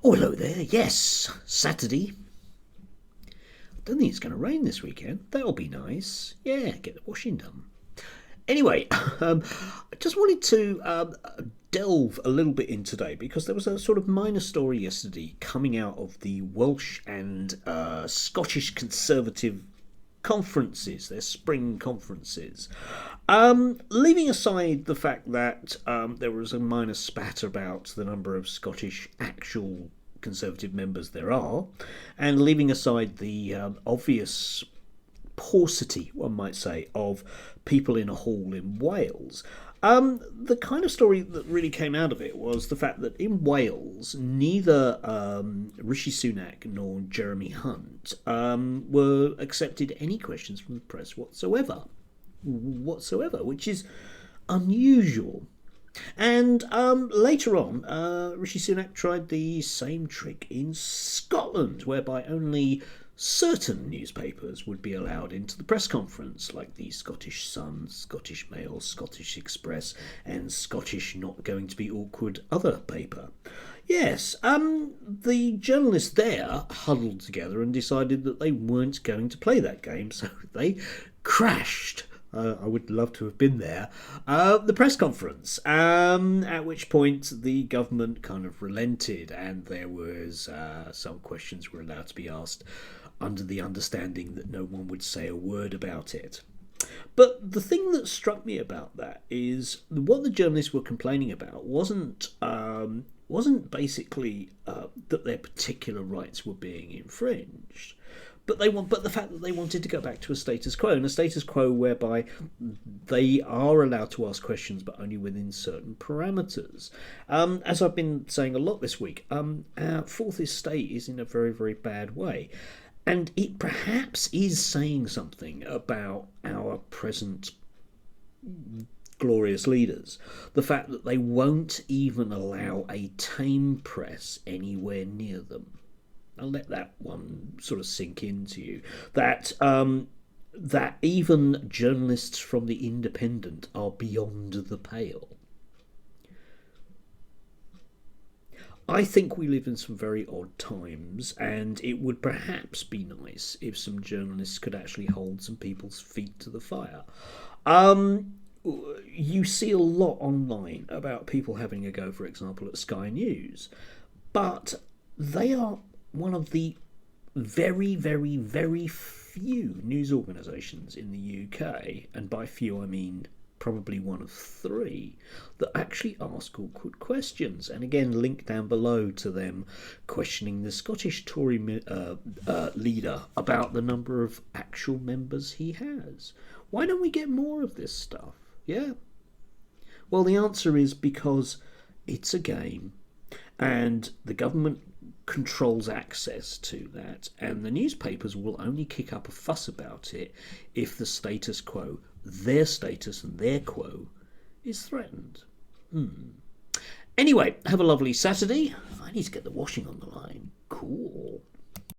Oh, hello there. Yes, Saturday. I don't think it's going to rain this weekend. That'll be nice. Yeah, get the washing done. Anyway, I just wanted to delve a little bit in today because there was a sort of minor story yesterday coming out of the Welsh and Scottish Conservative conferences, their spring conferences. Leaving aside the fact that there was a minor spat about the number of Scottish actual Conservative members there are, and leaving aside the obvious paucity, one might say, of people in a hall in Wales. The kind of story that really came out of it was the fact that in Wales, neither Rishi Sunak nor Jeremy Hunt were accepted any questions from the press whatsoever, which is unusual. And later on, Rishi Sunak tried the same trick in Scotland, whereby only certain newspapers would be allowed into the press conference, like the Scottish Sun, Scottish Mail, Scottish Express, and Scottish Not Going to Be Awkward other paper. Yes, the journalists there huddled together and decided that they weren't going to play that game, so they crashed. I would love to have been there. The press conference, at which point the government kind of relented, and there was some questions were allowed to be asked under the understanding that no one would say a word about it. But the thing that struck me about that is what the journalists were complaining about wasn't basically that their particular rights were being infringed. But the fact that they wanted to go back to a status quo, and a status quo whereby they are allowed to ask questions, but only within certain parameters. As I've been saying a lot this week, our fourth estate is in a very, very bad way. And it perhaps is saying something about our present glorious leaders. The fact that they won't even allow a tame press anywhere near them. I'll let that one sort of sink into you. That even journalists from the Independent are beyond the pale. I think we live in some very odd times, and it would perhaps be nice if some journalists could actually hold some people's feet to the fire. You see a lot online about people having a go, for example, at Sky News, but they are one of the very, very, very few news organisations in the UK, and by few I mean probably one of three, that actually ask awkward questions. And again, link down below to them questioning the Scottish Tory leader about the number of actual members he has. Why don't we get more of this stuff? Yeah? Well, the answer is because it's a game, and the government controls access to that, and the newspapers will only kick up a fuss about it if the status quo, their status and their quo, is threatened. Anyway, have a lovely Saturday. I need to get the washing on the line. Cool.